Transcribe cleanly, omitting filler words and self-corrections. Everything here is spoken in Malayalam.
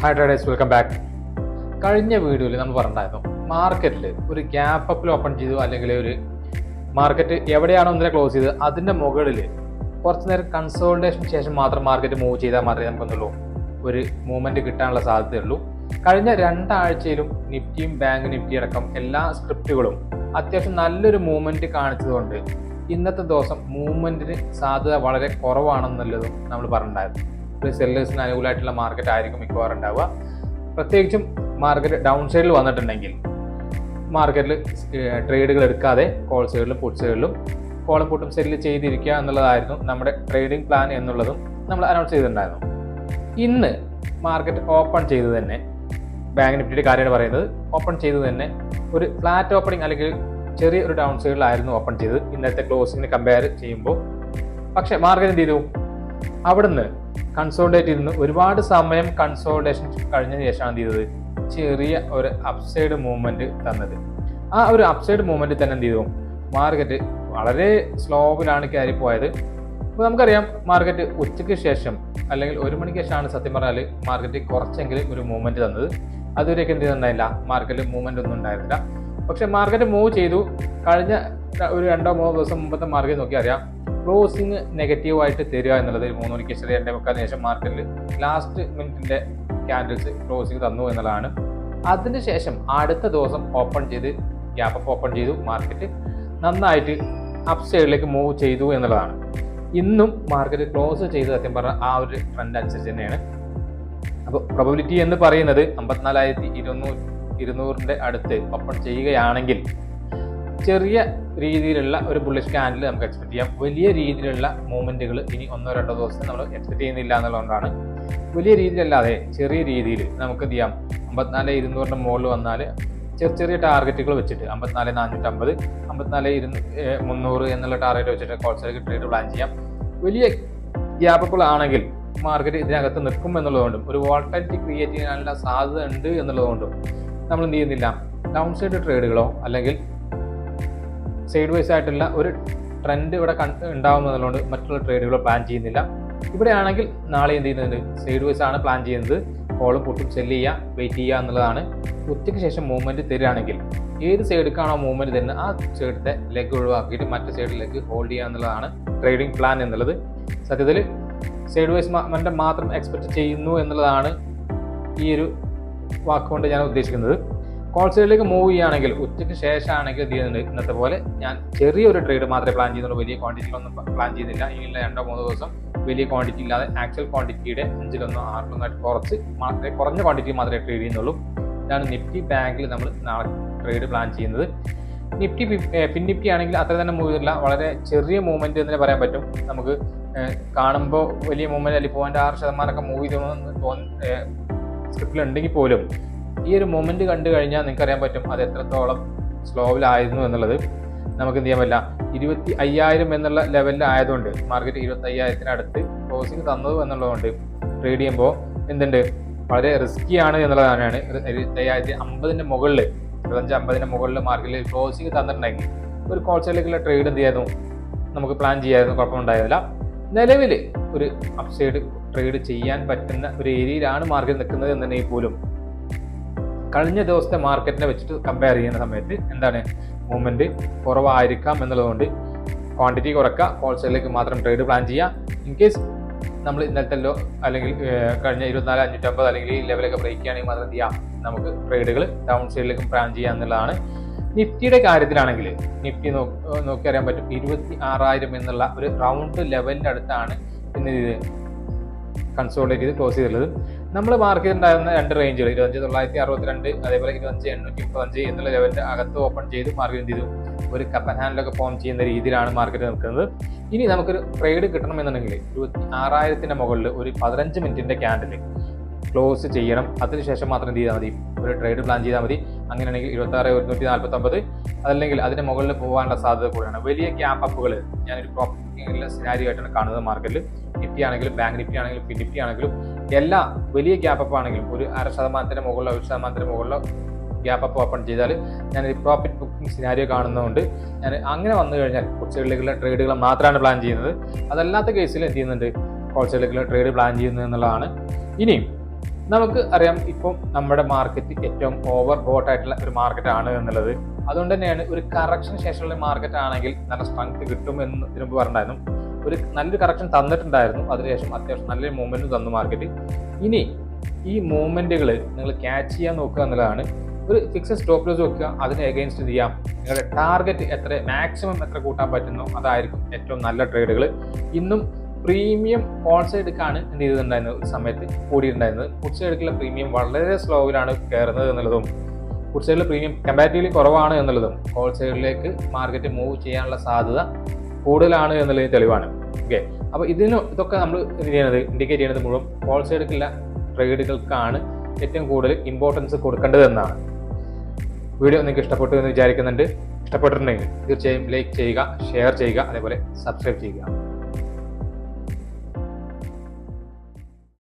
Hi traders, welcome back. കഴിഞ്ഞ വീഡിയോയിൽ നമ്മൾ പറഞ്ഞിട്ടുണ്ടായിരുന്നു മാർക്കറ്റിൽ ഒരു ഗ്യാപ്പ് അപ്പിൽ ഓപ്പൺ ചെയ്തു, അല്ലെങ്കിൽ ഒരു മാർക്കറ്റ് എവിടെയാണോ ഒന്നിനെ ക്ലോസ് ചെയ്ത് അതിൻ്റെ മുകളിൽ കുറച്ച് നേരം കൺസോൾട്ടേഷന് ശേഷം മാത്രം മാർക്കറ്റ് മൂവ് ചെയ്താൽ മാത്രമേ നമുക്കൊന്നുള്ളൂ ഒരു മൂവ്മെൻറ്റ് കിട്ടാനുള്ള സാധ്യതയുള്ളൂ. കഴിഞ്ഞ രണ്ടാഴ്ചയിലും നിഫ്റ്റിയും ബാങ്ക് നിഫ്റ്റി അടക്കം എല്ലാ സ്ക്രിപ്റ്റുകളും അത്യാവശ്യം നല്ലൊരു മൂവ്മെൻറ്റ് കാണിച്ചതുകൊണ്ട് ഇന്നത്തെ ദിവസം മൂവ്മെൻറ്റിന് സാധ്യത വളരെ കുറവാണെന്നുള്ളതും നമ്മൾ പറഞ്ഞിട്ടുണ്ടായിരുന്നു. ഒരു സെല്ലേഴ്സിന് അനുകൂലമായിട്ടുള്ള മാർക്കറ്റ് ആയിരിക്കും മിക്കവാറും ഉണ്ടാവുക. പ്രത്യേകിച്ചും മാർക്കറ്റ് ഡൗൺ സൈഡിൽ വന്നിട്ടുണ്ടെങ്കിൽ മാർക്കറ്റിൽ ട്രേഡുകൾ എടുക്കാതെ കോൾ സൈഡിലും പുട്ട് സൈഡിലും കോളും പുട്ടും സെല്ല് ചെയ്തിരിക്കുക എന്നുള്ളതായിരുന്നു നമ്മുടെ ട്രേഡിംഗ് പ്ലാൻ എന്നുള്ളതും നമ്മൾ അനൗൺസ് ചെയ്തിട്ടുണ്ടായിരുന്നു. ഇന്ന് മാർക്കറ്റ് ഓപ്പൺ ചെയ്ത് തന്നെ ബാങ്ക് നിഫ്റ്റിയുടെ കാര്യമാണ് പറയുന്നത്. ഓപ്പൺ ചെയ്ത് തന്നെ ഒരു ഫ്ലാറ്റ് ഓപ്പണിംഗ് അല്ലെങ്കിൽ ചെറിയ ഒരു ഡൗൺ സൈഡിലായിരുന്നു ഓപ്പൺ ചെയ്തത് ഇന്നത്തെ ക്ലോസിങ്ങിന് കമ്പയർ ചെയ്യുമ്പോൾ. പക്ഷേ മാർക്കറ്റ് എന്ത് ചെയ്തു? അവിടുന്ന് കൺസോൾട്ടേറ്റ് ചെയ്ത് ഒരുപാട് സമയം കൺസോൾട്ടേഷൻ കഴിഞ്ഞതിന് ശേഷമാണ് എന്ത് ചെയ്തത്? ചെറിയ ഒരു അപ്സൈഡ് മൂവ്മെന്റ് തന്നത്. ആ ഒരു അപ്സൈഡ് മൂവ്മെന്റ് തന്നെ എന്ത് ചെയ്തു? മാർക്കറ്റ് വളരെ സ്ലോവിലാണ് കയറി പോയത്. അപ്പോൾ നമുക്കറിയാം മാർക്കറ്റ് ഉച്ചയ്ക്ക് ശേഷം അല്ലെങ്കിൽ 1 മണിക്ക് ശേഷമാണ് സത്യം പറഞ്ഞാൽ മാർക്കറ്റ് കുറച്ചെങ്കിലും ഒരു മൂവ്മെന്റ് തന്നത്. അതുവരെയൊക്കെ എന്ത് ചെയ്തിട്ടുണ്ടായില്ല, മാർക്കറ്റിൽ മൂവ്മെന്റ് ഒന്നും ഉണ്ടായിരുന്നില്ല. പക്ഷെ മാർക്കറ്റ് മൂവ് ചെയ്തു. കഴിഞ്ഞ ഒരു 2-3 ദിവസം മുമ്പത്തെ മാർക്കറ്റ് നോക്കി അറിയാം, ക്ലോസിങ് നെഗറ്റീവായിട്ട് തരിക എന്നുള്ളത് 3 മണിക്ക് ശേഷം 2:45 ശേഷം മാർക്കറ്റിൽ ലാസ്റ്റ് മിനിറ്റിന്റെ ക്യാൻഡിൽസ് ക്ലോസിങ് തന്നു എന്നുള്ളതാണ്. അതിനുശേഷം അടുത്ത ദിവസം ഓപ്പൺ ചെയ്ത് ഗ്യാപ്പ് അപ്പ് ഓപ്പൺ ചെയ്തു, മാർക്കറ്റ് നന്നായിട്ട് അപ്പ് സൈഡിലേക്ക് മൂവ് ചെയ്തു എന്നുള്ളതാണ്. ഇന്നും മാർക്കറ്റ് ക്ലോസ് ചെയ്ത് സത്യം പറഞ്ഞാൽ ആ ഒരു ട്രെൻഡ് അനുസരിച്ച് തന്നെയാണ്. അപ്പോൾ പ്രോബബിലിറ്റി എന്ന് പറയുന്നത് 54,200 അടുത്ത് ഓപ്പൺ ചെയ്യുകയാണെങ്കിൽ ചെറിയ രീതിയിലുള്ള ഒരു ബുള്ളിഷ് ക്യാൻഡിൽ നമുക്ക് എക്സ്പെക്ട് ചെയ്യാം. വലിയ രീതിയിലുള്ള മൂവ്മെന്റുകൾ ഇനി 1-2 ദിവസം നമ്മൾ എക്സ്പെക്ട് ചെയ്യുന്നില്ല എന്നുള്ളതുകൊണ്ടാണ്. വലിയ രീതിയിലല്ലാതെ ചെറിയ രീതിയിൽ നമുക്ക് എന്ത് ചെയ്യാം, 54,200 മുകളിൽ വന്നാൽ ചെറിയ ടാർഗറ്റുകൾ വെച്ചിട്ട് 54,450, 54,300 എന്നുള്ള ടാർഗറ്റ് വെച്ചിട്ട് കോൾസലേക്ക് ട്രേഡ് പ്ലാൻ ചെയ്യാം. വലിയ ഗ്യാപ്പുകൾ ആണെങ്കിൽ മാർക്കറ്റ് ഇതിനകത്ത് നിൽക്കും എന്നുള്ളതുകൊണ്ടും ഒരു വോളറ്റിലിറ്റി ക്രിയേറ്റ് ചെയ്യാനുള്ള സാധ്യത ഉണ്ട് എന്നുള്ളതുകൊണ്ടും നമ്മൾ എന്ത് ചെയ്യുന്നില്ല, ഡൗൺ സൈഡ് ട്രേഡുകളോ അല്ലെങ്കിൽ സൈഡ് വൈസ് ആയിട്ടുള്ള ഒരു ട്രെൻഡ് ഇവിടെ ഉണ്ടാവുന്നതുകൊണ്ട് മറ്റുള്ള ട്രേഡുകളോ പ്ലാൻ ചെയ്യുന്നില്ല. ഇവിടെയാണെങ്കിൽ നാളെ എന്ത് ചെയ്യുന്നുണ്ട്, സൈഡ് വൈസ് ആണ് പ്ലാൻ ചെയ്യുന്നത്. കോളും പുട്ടും സെല്ല് ചെയ്യുക, വെയിറ്റ് ചെയ്യുക എന്നുള്ളതാണ്. ഉച്ചയ്ക്ക് ശേഷം മൂവ്മെന്റ് തരികയാണെങ്കിൽ ഏത് സൈഡിലേക്കാണോ മൂവ്മെന്റ് തരുന്നത് ആ സൈഡിലെ ലെഗ് ഒഴിവാക്കിയിട്ട് മറ്റു സൈഡിലേക്ക് ഹോൾഡ് ചെയ്യുക എന്നുള്ളതാണ് ട്രേഡിംഗ് പ്ലാൻ എന്നുള്ളത്. സത്യത്തിൽ സൈഡ് വൈസ് മൊമെന്റം മാത്രം എക്സ്പെക്ട് ചെയ്യുന്നു എന്നുള്ളതാണ് ഈ ഒരു വാക്കുകൊണ്ട് ഞാൻ ഉദ്ദേശിക്കുന്നത്. കോൾ സൈഡിലേക്ക് മൂവ് ചെയ്യുകയാണെങ്കിൽ ഉച്ചയ്ക്ക് ശേഷമാണെങ്കിൽ എന്ത് ചെയ്യുന്നുണ്ട്, ഇന്നത്തെ പോലെ ഞാൻ ചെറിയൊരു ട്രേഡ് മാത്രമേ പ്ലാൻ ചെയ്യുന്നുള്ളൂ. വലിയ ക്വാണ്ടിറ്റിയിലൊന്നും പ്ലാൻ ചെയ്യുന്നില്ല. ഇനിയുള്ള 2-3 ദിവസം വലിയ ക്വാണ്ടിറ്റി ഇല്ലാതെ ആക്ച്വൽ ക്വാണ്ടിറ്റിയുടെ 5-6 കുറഞ്ഞ ക്വാണ്ടിറ്റി മാത്രമേ ട്രേഡ് ചെയ്യുന്നുള്ളൂ. ഇതാണ് നിഫ്റ്റി ബാങ്കിൽ നമ്മൾ നാളെ ട്രേഡ് പ്ലാൻ ചെയ്യുന്നത്. നിഫ്റ്റി പിൻ നിഫ്റ്റി ആണെങ്കിൽ അത്ര തന്നെ മൂവ് ചെയ്തില്ല, വളരെ ചെറിയ മൂവ്മെന്റ് എന്ന് പറയാൻ പറ്റും. നമുക്ക് കാണുമ്പോൾ വലിയ മൂവ്മെന്റ് അല്ലെങ്കിൽ 0.6% മൂവ് ചെയ്തെന്ന് സ്ക്രിപ്റ്റിലുണ്ടെങ്കിൽ പോലും ഈ ഒരു മൂവ്മെന്റ് കണ്ടു കഴിഞ്ഞാൽ നിങ്ങൾക്ക് അറിയാൻ പറ്റും അത് എത്രത്തോളം സ്ലോവിലായിരുന്നു എന്നുള്ളത്. നമുക്ക് എന്ത് ചെയ്യാൻ പറ്റില്ല, 25,000 എന്നുള്ള ലെവലിൽ ആയതുകൊണ്ട് മാർക്കറ്റ് 25,000 അടുത്ത് ക്ലോസിങ് തന്നത് എന്നുള്ളതുകൊണ്ട് ട്രേഡ് ചെയ്യുമ്പോൾ എന്തുണ്ട്, വളരെ റിസ്കിയാണ് എന്നുള്ളത് തന്നെയാണ്. 25,050 മുകളിൽ 25-50 മുകളിൽ മാർക്കറ്റിൽ ക്ലോസിങ് തന്നിട്ടുണ്ടെങ്കിൽ ഒരു കോൾ സൈഡിലേക്കുള്ള ട്രേഡ് എന്ത് ചെയ്യായിരുന്നു, നമുക്ക് പ്ലാൻ ചെയ്യായിരുന്നു, കുഴപ്പമുണ്ടായിരുന്നില്ല. നിലവിൽ ഒരു അപ്സൈഡ് ട്രേഡ് ചെയ്യാൻ പറ്റുന്ന ഒരു ഏരിയയിലാണ് മാർക്കറ്റ് നിൽക്കുന്നത് എന്നുണ്ടെങ്കിൽ പോലും കഴിഞ്ഞ ദിവസത്തെ മാർക്കറ്റിനെ വെച്ചിട്ട് കമ്പയർ ചെയ്യുന്ന സമയത്ത് എന്താണ്, മൂവ്മെന്റ് കുറവായിരിക്കാം എന്നുള്ളതുകൊണ്ട് ക്വാണ്ടിറ്റി കുറയ്ക്കുക, കോൾ സൈഡിലേക്ക് മാത്രം ട്രേഡ് പ്ലാൻ ചെയ്യുക. ഇൻ കേസ് നമ്മൾ ഇന്നത്തെ അല്ലെങ്കിൽ കഴിഞ്ഞ 24,550 അല്ലെങ്കിൽ ഈ ലെവലൊക്കെ ബ്രേക്ക് ചെയ്യുകയാണെങ്കിൽ മാത്രം എന്ത് ചെയ്യാം, നമുക്ക് ട്രേഡുകൾ ഡൗൺ സൈഡിലേക്കും പ്ലാൻ ചെയ്യുക എന്നുള്ളതാണ്. നിഫ്റ്റിയുടെ കാര്യത്തിലാണെങ്കിൽ നിഫ്റ്റി നോക്കി അറിയാൻ പറ്റും 26,000 എന്നുള്ള ഒരു റൗണ്ട് ലെവലിൻ്റെ അടുത്താണ് ഇന്ന് ഇത് കൺസോൾട്ടേറ്റ് ചെയ്ത് ക്ലോസ് ചെയ്തിട്ടുള്ളത്. നമ്മൾ മാർക്കറ്റ് ഉണ്ടായിരുന്ന 2 റേഞ്ചുകൾ 25,962 അതേപോലെ 25,835 എന്നുള്ള ലെവലിന്റെ അകത്ത് ഓപ്പൺ ചെയ്ത് മാർക്കറ്റ് എന്ത് ചെയ്തു, ഒരു കപ്പ് ആൻഡ് ഹാൻഡിലൊക്കെ ഫോം ചെയ്യുന്ന രീതിയിലാണ് മാർക്കറ്റ് നിൽക്കുന്നത്. ഇനി നമുക്കൊരു ട്രേഡ് കിട്ടണമെന്നുണ്ടെങ്കിൽ 26,000 മുകളിൽ ഒരു 15 മിനിറ്റിന്റെ ക്യാൻഡിൽ ക്ലോസ് ചെയ്യണം. അതിനുശേഷം മാത്രം എന്ത് ചെയ്താൽ മതി, ഒരു ട്രേഡ് പ്ലാൻ ചെയ്താൽ മതി. അങ്ങനെയാണെങ്കിൽ 26,149 അതല്ലെങ്കിൽ അതിന് മുകളിൽ പോകാനുള്ള സാധ്യത കൂടെയാണ്. വലിയ ഗ്യാപ്പ് അപ്പുകൾ ഞാനൊരു പ്രോപ്പർട്ടി സിനാരിയോ ആയിട്ടാണ് കാണുന്നത് മാർക്കറ്റിൽ. നിഫ്റ്റി ആണെങ്കിലും ബാങ്ക് നിഫ്റ്റി ആണെങ്കിലും ഫിൻ നിഫ്റ്റി ആണെങ്കിലും എല്ലാ വലിയ ഗ്യാപ്പ് അപ്പ് ആണെങ്കിലും ഒരു 0.5% മുകളിലോ 1% മുകളിലോ ഗ്യാപ്പ് അപ്പ് ഓപ്പൺ ചെയ്താൽ ഞാനൊരു പ്രോഫിറ്റ് ബുക്കിംഗ് സിനാരിയോ കാണുന്നതുകൊണ്ട് ഞാൻ അങ്ങനെ വന്നു കഴിഞ്ഞാൽ കുറച്ചുകളിലേക്കുള്ള ട്രേഡുകൾ മാത്രമാണ് പ്ലാൻ ചെയ്യുന്നത്. അതല്ലാത്ത കേസിൽ എന്ത് ചെയ്യുന്നുണ്ട്, കോൾ സൈഡിലേക്കുള്ള ട്രേഡ് പ്ലാൻ ചെയ്യുന്നത് എന്നുള്ളതാണ്. ഇനിയും നമുക്ക് അറിയാം ഇപ്പം നമ്മുടെ മാർക്കറ്റ് ഏറ്റവും ഓവർ ബോട്ട് ആയിട്ടുള്ള ഒരു മാർക്കറ്റ് ആണ് എന്നുള്ളത്. അതുകൊണ്ട് തന്നെയാണ് ഒരു കറക്ഷൻ ശേഷമുള്ള മാർക്കറ്റ് ആണെങ്കിൽ നല്ല സ്ട്രെങ്ത് കിട്ടും എന്ന് ഇതിനു മുമ്പ് പറഞ്ഞായിരുന്നു. ഒരു നല്ലൊരു കറക്ഷൻ തന്നിട്ടുണ്ടായിരുന്നു, അതിനുശേഷം അത്യാവശ്യം നല്ലൊരു മൂവ്മെന്റ് തന്നു മാർക്കറ്റ്. ഇനി ഈ മൂവ്മെന്റുകൾ നിങ്ങൾ ക്യാച്ച് ചെയ്യാൻ നോക്കുക എന്നുള്ളതാണ്. ഒരു ഫിക്സഡ് സ്റ്റോപ്പ് ലോസ് വെക്കുക, അതിന് എഗെയിൻസ്റ്റ് ചെയ്യാം. നിങ്ങളുടെ ടാർഗറ്റ് എത്ര മാക്സിമം എത്ര കൂട്ടാൻ പറ്റുന്നോ അതായിരിക്കും ഏറ്റവും നല്ല ട്രേഡുകൾ. ഇന്നും പ്രീമിയം കോൾ സൈഡിലേക്കാണ് എന്ത് ചെയ്തിട്ടുണ്ടായിരുന്നത്, ഒരു സമയത്ത് കൂടിയിട്ടുണ്ടായിരുന്നത്. പുട്ട് സൈഡിലേക്കുള്ള പ്രീമിയം വളരെ സ്ലോവിലാണ് കയറുന്നത് എന്നുള്ളതും, പുട്ട് സൈഡിൽ പ്രീമിയം കമ്പാരിറ്റീവ്ലി കുറവാണ് എന്നുള്ളതും, കോൾ സൈഡിലേക്ക് മാർക്കറ്റ് മൂവ് ചെയ്യാനുള്ള സാധ്യത കൂടുതലാണ് എന്നുള്ളത് തെളിവാണ്. ഓക്കെ, അപ്പോൾ ഇതൊക്കെ നമ്മൾ എന്ത് ചെയ്യണത്, ഇൻഡിക്കേറ്റ് ചെയ്യുന്നത് മുഴുവൻ കോൾ സൈഡിലേക്കുള്ള ട്രേഡുകൾക്കാണ് ഏറ്റവും കൂടുതൽ ഇമ്പോർട്ടൻസ് കൊടുക്കേണ്ടത് എന്നാണ്. വീഡിയോ നിങ്ങൾക്ക് ഇഷ്ടപ്പെട്ടു എന്ന് വിചാരിക്കുന്നുണ്ട്. ഇഷ്ടപ്പെട്ടിട്ടുണ്ടെങ്കിൽ തീർച്ചയായും ലൈക്ക് ചെയ്യുക, ഷെയർ ചെയ്യുക, അതേപോലെ സബ്സ്ക്രൈബ് ചെയ്യുക.